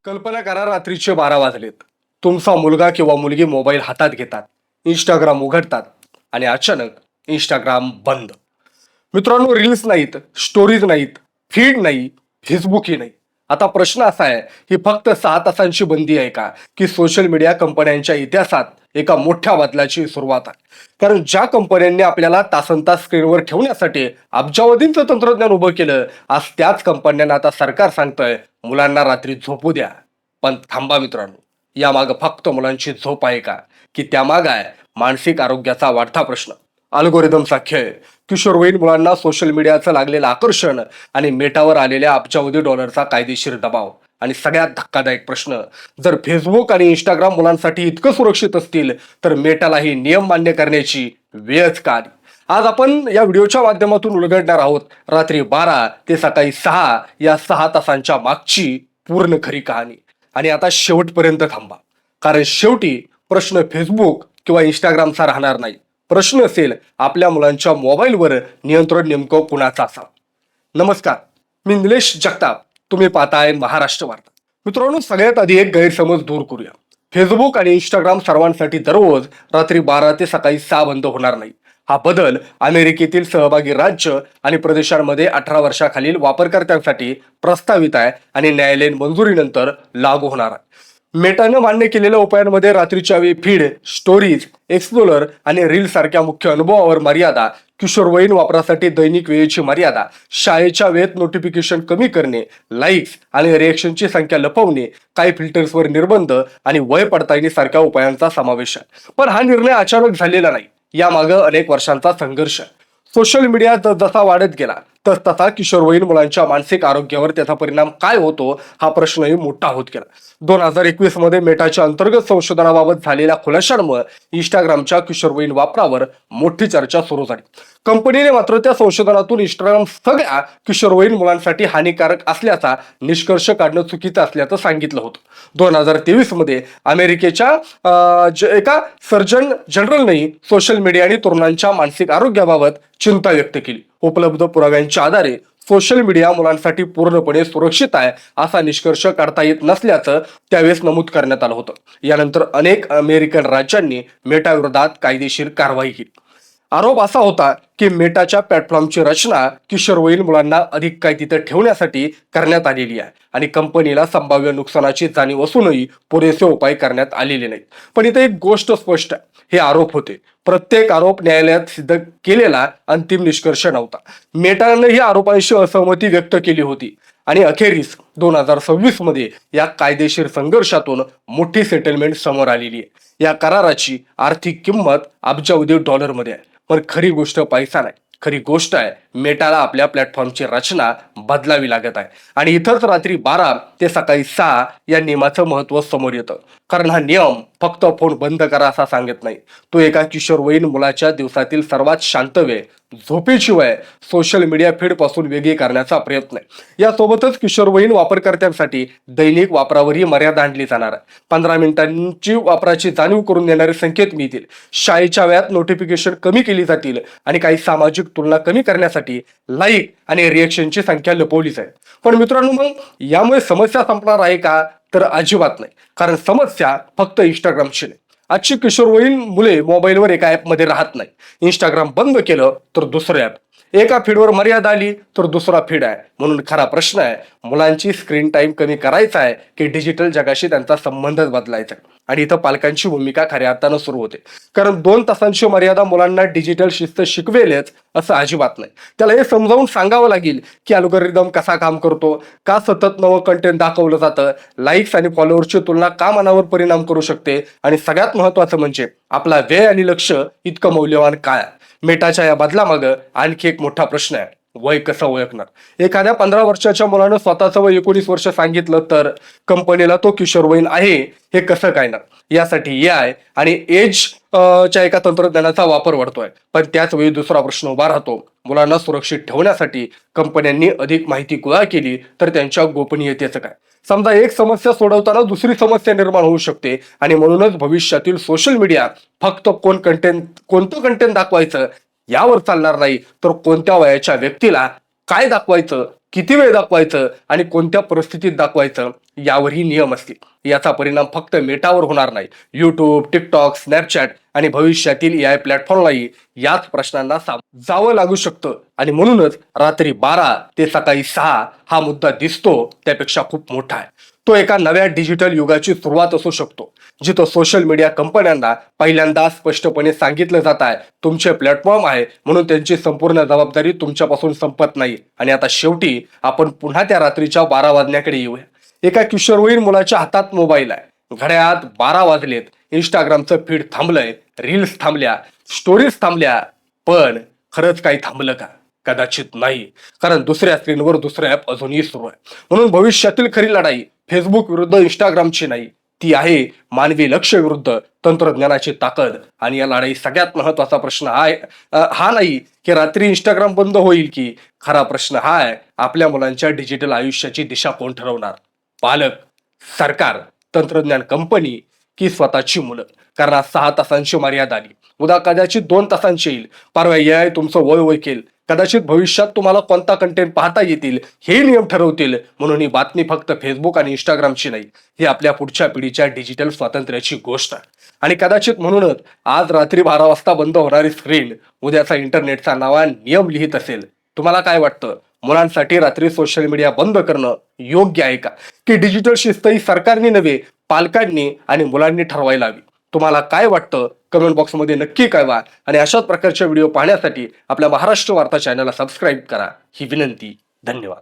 कल्पना करा रात्रीचे 12 वाजलेत. तुमचा मुलगा किंवा मुलगी मोबाईल हातात घेतात, इंस्टाग्राम उघडतात आणि अचानक इंस्टाग्राम बंद. मित्रांनो, रील्स नाहीत, स्टोरीज नाहीत, फीड नाही, फेसबुकही नाही. आता प्रश्न असा आहे, ही फक्त 6 तासांची बंदी आहे का, की सोशल मीडिया कंपन्यांच्या इतिहासात एका मोठ्या बदलाची सुरुवात आहे? कारण ज्या कंपन्यांनी आपल्याला तासनतास स्क्रीनवर ठेवण्यासाठी अब्जावधींचं तंत्रज्ञान उभं केलं, आज त्याच कंपन्यांना आता सरकार सांगतंय मुलांना रात्री झोपू द्या. पण थांबा मित्रांनो, यामागं फक्त मुलांची झोप आहे का, की त्यामागं आहे मानसिक आरोग्याचा वाढता प्रश्न, अल्गोरिदमचा खेळ, किशोरवयीन मुलांना सोशल मीडियाचं लागलेलं आकर्षण आणि मेटावर आलेल्या अब्जावधी डॉलरचा कायदेशीर दबाव. आणि सगळ्यात धक्कादायक प्रश्न, जर फेसबुक आणि इंस्टाग्राम मुलांसाठी इतकं सुरक्षित असतील, तर मेटालाही नियम मान्य करण्याची वेळच का आली? आज आपण या व्हिडिओच्या माध्यमातून उलगडणार आहोत रात्री 12 ते सकाळी 6 या 6 तासांच्या मागची पूर्ण खरी कहाणी. आणि आता शेवटपर्यंत थांबा, कारण शेवटी प्रश्न फेसबुक किंवा इंस्टाग्रामचा राहणार नाही. प्रश्न असेल आपल्या मुलांच्या मोबाईलवर नियंत्रण नेमकं कुणाचं असावं. नमस्कार, मी निलेश जगताप. तुम्ही पाहताय महाराष्ट्र वार्ता. मित्रांनो, सगळ्यात आधी एक गैरसमज दूर करूया. फेसबुक आणि इंस्टाग्राम सर्वांसाठी दररोज रात्री 12 ते सकाळी 6 बंद होणार नाही. हा बदल अमेरिकेतील सहभागी राज्य आणि प्रदेशांमध्ये 18 वर्षाखालील वापरकर्त्यांसाठी प्रस्तावित आहे आणि न्यायालयीन मंजुरीनंतर लागू होणार आहे. मेटानं मान्य केलेल्या उपायांमध्ये रात्रीच्या वेळी फीड, स्टोरीज, एक्सप्लोरर आणि रील सारख्या मुख्य अनुभवावर मर्यादा, किशोरवयीन वापरासाठी दैनिक वेळेची मर्यादा, शाळेच्या वेळेत नोटिफिकेशन कमी करणे, लाईक्स आणि रिएक्शनची संख्या लपवणे, काही फिल्टर्सवर निर्बंध आणि वय पडताळणी सारख्या उपायांचा समावेश आहे. पण हा निर्णय अचानक झालेला नाही, यामागं अनेक वर्षांचा संघर्ष आहे. सोशल मीडिया जसा वाढत गेला तसा किशोरवयीन मुलांच्या मानसिक आरोग्यावर त्याचा परिणाम काय होतो हा प्रश्नही मोठा होत गेला. 2021 मध्ये मेटाच्या अंतर्गत संशोधनाबाबत झालेल्या खुलाशांमुळे इंस्टाग्रामच्या किशोरवयीन वापरावर मोठी चर्चा सुरू झाली. कंपनीने मात्र त्या संशोधनातून इंस्टाग्राम सगळ्या किशोरवयीन मुलांसाठी हानिकारक असल्याचा निष्कर्ष काढणं चुकीचं असल्याचं सांगितलं होतं. 2023 मध्ये अमेरिकेच्या एका सर्जन जनरलनेही सोशल मीडिया आणि तरुणांच्या मानसिक आरोग्याबाबत चिंता व्यक्त केली. उपलब्ध पुराव्यांच्या आधारे सोशल मीडिया मुलांसाठी पूर्णपणे सुरक्षित आहे असा निष्कर्ष काढता येत नसल्याचं त्यावेळेस नमूद करण्यात आलं होतं. यानंतर अनेक अमेरिकन राज्यांनी मेटाविरोधात कायदेशीर कारवाई केली. आरोप असा होता की मेटाच्या प्लॅटफॉर्मची रचना किशोरवयीन मुलांना अधिक काळ तिथे ठेवण्यासाठी करण्यात आलेली आहे आणि कंपनीला संभाव्य नुकसानाची जाणीव असूनही पुरेसे उपाय करण्यात आलेले नाहीत. पण इथे एक गोष्ट स्पष्ट आहे, हे आरोप होते. प्रत्येक आरोप न्यायालयात सिद्ध केलेला अंतिम निष्कर्ष नव्हता. मेटाने ही आरोपांशी असहमती व्यक्त केली होती आणि अखेरीस 2026 मध्ये या कायदेशीर संघर्षातून मोठी सेटलमेंट समोर आलेली आहे. या कराराची आर्थिक किंमत अब्जावधी डॉलरमध्ये आहे. पण खरी गोष्ट पैसा नाही, खरी गोष्ट आहे मेटाला आपल्या प्लॅटफॉर्मची रचना बदलावी लागत आहे. आणि इथंच रात्री 12 ते सकाळी 6 या नियमाचं महत्व समोर येतं. कारण हा नियम फक्त फोन बंद करा असा सांगत नाही, तो एका किशोरवयीन मुलाच्या दिवसातील सर्वात शांत वेळ, झोपेची वेळ सोशल मीडिया फीड पासून वेगळी करण्याचा प्रयत्न आहे. यासोबतच किशोरवयीन वापरकर्त्यांसाठी दैनिक वापरावरही मर्यादा आणली जाणार आहे. 15 मिनिटांची वापराची जाणीव करून देणारे संकेत मिळतील. शाळेच्या वेळात नोटिफिकेशन कमी केली जातील आणि काही सामाजिक तुलना कमी करण्यासाठी लाईक आणि रिएक्शनची संख्या लपवली जाईल. पण मित्रांनो, मग यामुळे समस्या संपणार आहे का? तर अजिबात नाही. कारण समस्या फक्त इंस्टाग्रामची नाही. आजची किशोरवयीन मुले मोबाईलवर एका ॲपमध्ये राहत नाही. इंस्टाग्राम बंद केलं तर दुसरं ॲप, एका फीडवर मर्यादा आली तर दुसरा फीड आहे. म्हणून खरा प्रश्न आहे, मुलांची स्क्रीन टाइम कमी करायचा आहे की डिजिटल जगाशी त्यांचा संबंधच बदलायचा आहे? आणि इथं पालकांची भूमिका खऱ्या अर्थानं सुरू होते. कारण 2 तासांची मर्यादा मुलांना डिजिटल शिस्त शिकवेलच असं अजिबात नाही. त्याला हे समजावून सांगावं लागेल की अल्गोरिदम कसा काम करतो, का सतत नवं कंटेंट दाखवलं जातं, लाईक्स आणि फॉलोअर्सची तुलना का मनावर परिणाम करू शकते, आणि सगळ्यात महत्वाचं म्हणजे आपला वेळ आणि लक्ष इतकं मौल्यवान काय? मेटाच्या या बदलामागं आणखी एक मोठा प्रश्न आहे, वय कसं ओळखणार? एखाद्या 15 वर्षाच्या मुलानं स्वतःचं वय 19 वर्ष सांगितलं तर कंपनीला तो किशोरवयीन आहे हे कसं कळणार? यासाठी AI आणि एज च्या एका तंत्रज्ञानाचा वापर वाढतोय. पण त्याच वेळी दुसरा प्रश्न उभा राहतो, मुलांना सुरक्षित ठेवण्यासाठी कंपन्यांनी अधिक माहिती गोळा केली तर त्यांच्या गोपनीयतेचं काय? समजा एक समस्या सोडवताना दुसरी समस्या निर्माण होऊ शकते. आणि म्हणूनच भविष्यातील सोशल मीडिया फक्त कोणतं कंटेंट दाखवायचं यावर चालणार नाही, तर कोणत्या वयाच्या व्यक्तीला काय दाखवायचं, किती वेळ दाखवायचं आणि कोणत्या परिस्थितीत दाखवायचं यावरही नियम असतील। याचा परिणाम फक्त मेटावर होणार नाही, यूट्यूब, टिकटॉक, स्नॅपचॅट आणि भविष्यातील AI प्लॅटफॉर्मलाही याच प्रश्नांना जावं लागू शकतं। आणि म्हणूनच रात्री 12 ते सकाळी 6 हा मुद्दा दिसतो त्यापेक्षा खूप मोठा आहे। तो एका नव्या डिजिटल युगाची सुरुवात असू शकतो, जिथं सोशल मीडिया कंपन्यांना पहिल्यांदा स्पष्टपणे सांगितलं जात आहे तुमचे प्लॅटफॉर्म आहे म्हणून त्यांची संपूर्ण जबाबदारी तुमच्यापासून संपत नाही। आणि आता शेवटी आपण पुन्हा त्या रात्रीच्या 12 वाजण्याकडे येऊया। एका किशोरवयीन मुलाच्या हातात मोबाईल आहे, घड्याळात 12 वाजलेत, इंस्टाग्रामचं फीड थांबलंय, रील्स थांबल्या, स्टोरीज थांबल्या, पण खरंच काही थांबलं का? कदाचित नाही, कारण दुसऱ्या स्क्रीनवर दुसरं ऍप अजूनही सुरू आहे। म्हणून भविष्यातील खरी लढाई फेसबुक विरुद्ध इंस्टाग्रामची नाही, ती आहे मानवी लक्ष विरुद्ध तंत्रज्ञानाची ताकद। आणि या लढाई सगळ्यात महत्वाचा प्रश्न हा नाही की रात्री इंस्टाग्राम बंद होईल की, खरा प्रश्न हा आहे आपल्या मुलांच्या डिजिटल आयुष्याची दिशा कोण ठरवणार? पालक, सरकार, तंत्रज्ञान कंपनी की स्वतःची मुलं? कारण आज 6 तासांची मर्यादा आली, उद्या कदाचित 2 तासांची येईल, परवा AI तुमचं वय ओळखेल, कदाचित भविष्यात तुम्हाला कोणता कंटेंट पाहता येतील हे नियम ठरवतील। म्हणून ही बातमी फक्त फेसबुक आणि इंस्टाग्रामची नाही, ही आपल्या पुढच्या पिढीच्या डिजिटल स्वातंत्र्याची गोष्ट आहे। आणि कदाचित म्हणूनच आज रात्री 12 वाजता बंद होणारी स्क्रीन उद्याचा इंटरनेटचा नवा नियम लिहित असेल। तुम्हाला काय वाटतं, मुलांसाठी रात्री सोशल मीडिया बंद करणं योग्य आहे का, की डिजिटल शिस्त ही सरकारने नव्हे पालकांनी आणि मुलांनी ठरवायला हवी? तुम्हाला काय वाटतं कमेंट बॉक्समध्ये नक्की कळवा। आणि अशाच प्रकारचे व्हिडिओ पाहण्यासाठी आपल्या महाराष्ट्र वार्ता चॅनलला सबस्क्राईब करा ही विनंती। धन्यवाद।